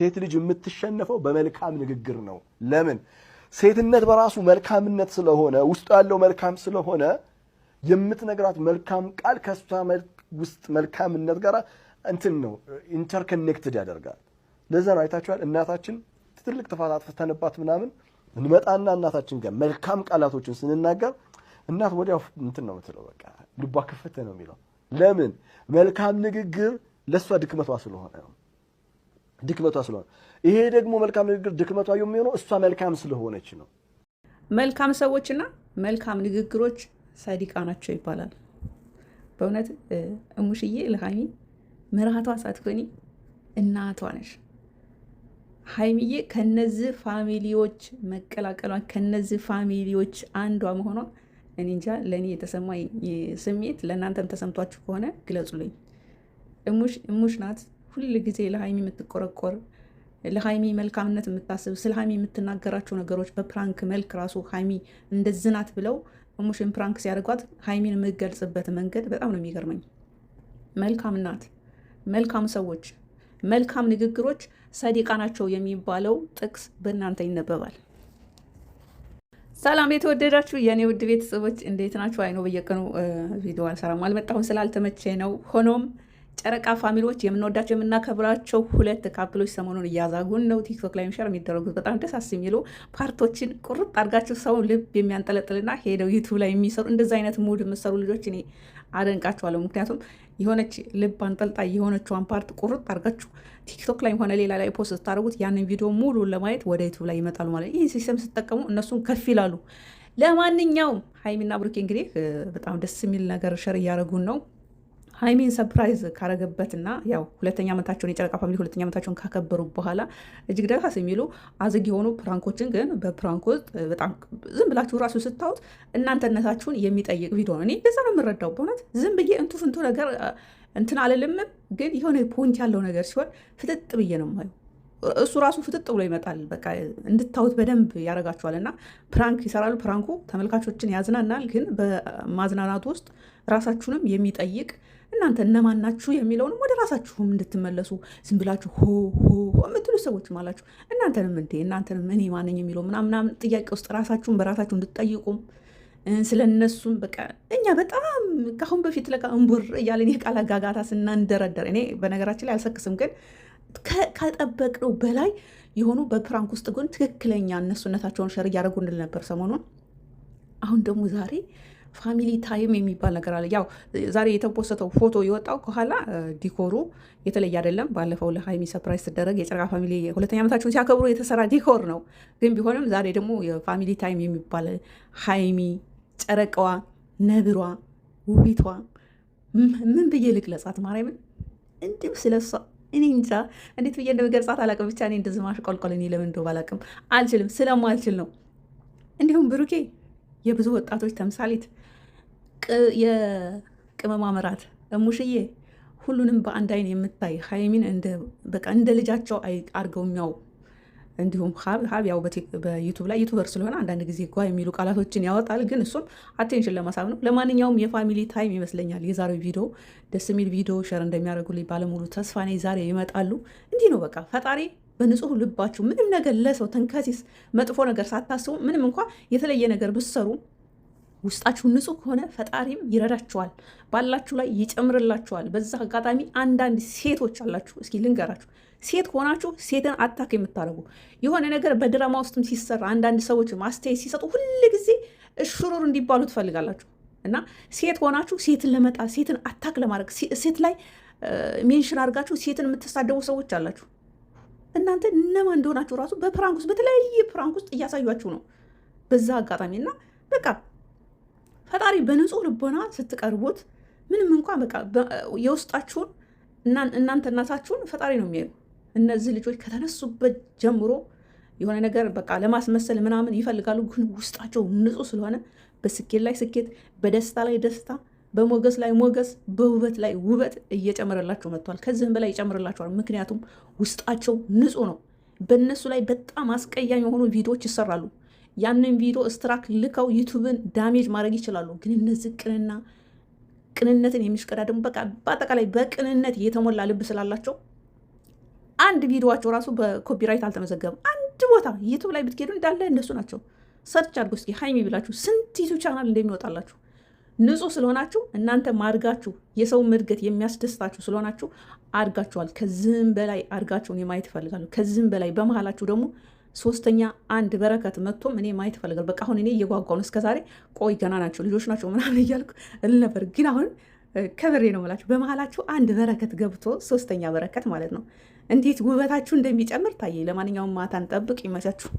ሴት ልጅ የምትሸነፈው በመልካም ንግግር ነው። ለምን? ሴትነት በራሱ መልካምነት ስለሆነ ውስጡ ያለው መልካም ስለሆነ የምትነግራት መልካም ቃል ከሷ ውስጥ መልካምነት ጋር እንትን ነው ኢንተርኮኔክትድ ያደርጋል። ለዛ ነው አይታችኋል፣ እናታችን ትልቅ ጥፋት አጥፍተንባት ምናምን እንመጣና እናታችን ጋር መልካም ቃላቶችን ስንናገር እናት ወዲያው እንትን ነው የምትለው፣ በቃ ልቧ ክፍት ነው የሚለው። ለምን? መልካም ንግግር ለሷ ድክመቷ ስለሆነ ነው። ድክመቷ ስለሆነ ይሄ ደግሞ መልካም ንግግር ድክመቷ የሚሆነው እሷ መልካም ስለሆነች ነው። መልካም ሰዎችና መልካም ንግግሮች ሳዲቃ ናቸው ይባላል። በእውነት እሙሽዬ ለሃይሚ ምራቷ ሳትሆኒ እናቷ ነሽ። ሃይሚዬ ከነዚህ ፋሚሊዎች መቀላቀሏን ከነዚህ ፋሚሊዎች አንዷ መሆኗ እኔ እንጃ፣ ለእኔ የተሰማኝ ስሜት ለእናንተም ተሰምቷችሁ ከሆነ ግለጹልኝ። እሙሽ ናት ሁል ጊዜ ለሃይሚ የምትቆረቆር፣ ለሃይሚ መልካምነት የምታስብ፣ ስለ ሃይሚ የምትናገራቸው ነገሮች በፕራንክ መልክ ራሱ ሃይሚ እንደዚህ ናት ብለው እሙሽን ፕራንክ ሲያደርጓት ሃይሚን የምገልጽበት መንገድ በጣም ነው የሚገርመኝ። መልካም ናት፣ መልካም ሰዎች፣ መልካም ንግግሮች ሰዲቃ ናቸው የሚባለው ጥቅስ በእናንተ ይነበባል። ሰላም የተወደዳችሁ የእኔ ውድ ቤተሰቦች እንዴት ናችሁ? አይኖ በየቀኑ ቪዲዮ አልሰራም አልመጣሁም ስላልተመቼ ነው። ሆኖም ጨረቃ ፋሚሊዎች የምንወዳቸው የምናከብራቸው ሁለት ካፕሎች ሰሞኑን እያዛጉን ነው። ቲክቶክ ላይ ሸር የሚደረጉት በጣም ደስ የሚሉ ፓርቶችን ቁርጥ አድርጋችሁ ሰው ልብ የሚያንጠለጥልና ሄደው ዩቱብ ላይ የሚሰሩ እንደዚ አይነት ሙድ የምሰሩ ልጆች እኔ አደንቃችኋለሁ። ምክንያቱም የሆነች ልብ አንጠልጣይ የሆነችዋን ፓርት ቁርጥ አድርጋችሁ ቲክቶክ ላይ ሆነ ሌላ ላይ ፖስት ስታደርጉት ያንን ቪዲዮ ሙሉ ለማየት ወደ ዩቱብ ላይ ይመጣሉ ማለት። ይህ ሲስተም ስትጠቀሙ እነሱን ከፍ ይላሉ። ለማንኛውም ሃይሚና ብሩኬ እንግዲህ በጣም ደስ የሚል ነገር ሸር እያደረጉን ነው። ሃይሚን ሰርፕራይዝ ካረገበትና ያው ሁለተኛ ዓመታቸውን የጨረቃ ፋሚሊ ሁለተኛ ዓመታቸውን ካከበሩ በኋላ እጅግ ደስ የሚሉ አዝግ የሆኑ ፕራንኮችን ግን በፕራንክ ውስጥ በጣም ዝም ብላችሁ ራሱ ስታዩት እናንተነታችሁን የሚጠይቅ ቪዲዮ ነው። እኔ እንደዛ ነው የምረዳው በእውነት ዝም ብዬ እንቱ ፍንቱ ነገር እንትን አልልምም፣ ግን የሆነ ፖይንት ያለው ነገር ሲሆን ፍጥጥ ብዬ ነው የማየው። እሱ ራሱ ፍጥጥ ብሎ ይመጣል። በቃ እንድታዩት በደንብ ያደርጋችኋል። እና ፕራንክ ይሰራሉ። ፕራንኩ ተመልካቾችን ያዝናናል፣ ግን በማዝናናቱ ውስጥ ራሳችሁንም የሚጠይቅ እናንተ እነማን ናችሁ የሚለውንም ወደ ራሳችሁም እንድትመለሱ ዝም ብላችሁ ሆ የምትሉ ሰዎችም አላችሁ። እናንተንም እናንተንም እኔ ማነኝ የሚለው ምናምን ጥያቄ ውስጥ ራሳችሁን በራሳችሁ እንድትጠይቁም ስለነሱም በቃ እኛ በጣም ከአሁን በፊት ለቃ እንቡር እያለን የቃል አጋጋታ ስናንደረደር እኔ በነገራችን ላይ አልሰክስም፣ ግን ከጠበቅነው በላይ የሆኑ በፕራንክ ውስጥ ግን ትክክለኛ እነሱነታቸውን ሸር እያደረጉ ነበር ሰሞኑን። አሁን ደግሞ ዛሬ ፋሚሊ ታይም የሚባል ነገር አለ። ያው ዛሬ የተፖስተው ፎቶ የወጣው ከኋላ ዲኮሩ የተለየ አይደለም። ባለፈው ለሃይሚ ሰርፕራይዝ ሲደረግ የጨረቃ ፋሚሊ ሁለተኛ ዓመታቸውን ሲያከብሩ የተሰራ ዲኮር ነው። ግን ቢሆንም ዛሬ ደግሞ የፋሚሊ ታይም የሚባል ሃይሚ ጨረቃዋ፣ ነብሯ፣ ውቢቷ ምን ብዬ ልግለጻት? ማርያምን እንዲሁ ስለሷ እኔ እንጃ እንዴት ብዬ እንደምገልጻት አላቅም። ብቻ እኔ እንደዚህ ማሽቆልቆል እኔ ለምን እንደው ባላቅም አልችልም፣ ስለማልችል ነው። እንዲሁም ብሩኬ የብዙ ወጣቶች ተምሳሌት፣ የቅመማ መራት እሙሽዬ ሁሉንም በአንድ አይን የምታይ ሃይሚን በቃ እንደ ልጃቸው አድርገው የሚያው እንዲሁም ሀብ ያው በዩቱብ ላይ ዩቱበር ስለሆነ አንዳንድ ጊዜ ጓ የሚሉ ቃላቶችን ያወጣል፣ ግን እሱም አቴንሽን ለማሳብ ነው። ለማንኛውም የፋሚሊ ታይም ይመስለኛል የዛሬው ቪዲዮ። ደስ የሚል ቪዲዮ ሸር እንደሚያደርጉልኝ ባለሙሉ ተስፋ ነኝ። ዛሬ ይመጣሉ። እንዲህ ነው በቃ ፈጣሪ በንጹህ ልባችሁ ምንም ነገር ለሰው ተንከሲስ መጥፎ ነገር ሳታስቡ ምንም እንኳ የተለየ ነገር ብትሰሩ ውስጣችሁ ንጹህ ከሆነ ፈጣሪም ይረዳችኋል፣ ባላችሁ ላይ ይጨምርላችኋል። በዛ አጋጣሚ አንዳንድ ሴቶች አላችሁ፣ እስኪ ልንገራችሁ። ሴት ሆናችሁ ሴትን አታክ የምታደርጉ የሆነ ነገር በድራማ ውስጥም ሲሰራ አንዳንድ ሰዎች ማስተያየት ሲሰጡ ሁል ጊዜ እሽሩር እንዲባሉ ትፈልጋላችሁ። እና ሴት ሆናችሁ ሴትን ለመጣል ሴትን አታክ ለማድረግ ሴት ላይ ሜንሽን አድርጋችሁ ሴትን የምትሳደቡ ሰዎች አላችሁ። እናንተ እነማን እንደሆናችሁ ራሱ በፕራንክ ውስጥ በተለያየ ፕራንክ ውስጥ እያሳያችሁ ነው በዛ አጋጣሚ። እና በቃ ፈጣሪ በንጹህ ልቦና ስትቀርቡት ምንም እንኳን በቃ የውስጣችሁን እናንተናታችሁን ፈጣሪ ነው የሚያዩ። እነዚህ ልጆች ከተነሱበት ጀምሮ የሆነ ነገር በቃ ለማስመሰል ምናምን ይፈልጋሉ፣ ግን ውስጣቸው ንጹህ ስለሆነ በስኬት ላይ ስኬት፣ በደስታ ላይ ደስታ፣ በሞገስ ላይ ሞገስ፣ በውበት ላይ ውበት እየጨመረላቸው መጥቷል። ከዚህም በላይ ይጨምርላቸዋል። ምክንያቱም ውስጣቸው ንጹህ ነው። በእነሱ ላይ በጣም አስቀያሚ የሆኑ ቪዲዮዎች ይሰራሉ። ያንን ቪዲዮ ስትራክ ልከው ዩቱብን ዳሜጅ ማድረግ ይችላሉ። ግን እነዚህ ቅንነትን የሚሽቀዳደሙ በቃ በአጠቃላይ በቅንነት የተሞላ ልብ ስላላቸው አንድ ቪዲዮዋቸው ራሱ በኮፒራይት አልተመዘገበም። አንድ ቦታ ዩቱብ ላይ ብትሄዱ እንዳለ እነሱ ናቸው። ሰርች አድርጎ እስኪ ሀይሚ ብላችሁ ስንት ዩቱብ ቻናል እንደሚወጣላችሁ። ንጹህ ስለሆናችሁ እናንተ ማድጋችሁ የሰው እድገት የሚያስደስታችሁ ስለሆናችሁ አድጋችኋል። ከዚህም በላይ አድጋችሁን ማየት ይፈልጋሉ። ከዚህም በላይ በመሀላችሁ ደግሞ ሶስተኛ አንድ በረከት መጥቶም እኔ ማየት ይፈልጋሉ። በቃ አሁን እኔ እየጓጓውን እስከዛሬ ቆይ ገና ናቸው ልጆች ናቸው ምናምን እያልኩ እል ነበር። ግን አሁን ከብሬ ነው የምላችሁ በመሀላችሁ አንድ በረከት ገብቶ ሶስተኛ በረከት ማለት ነው። እንዴት ውበታችሁ እንደሚጨምር ታየ። ለማንኛውም ማታን ጠብቅ። ይመቻችሁ።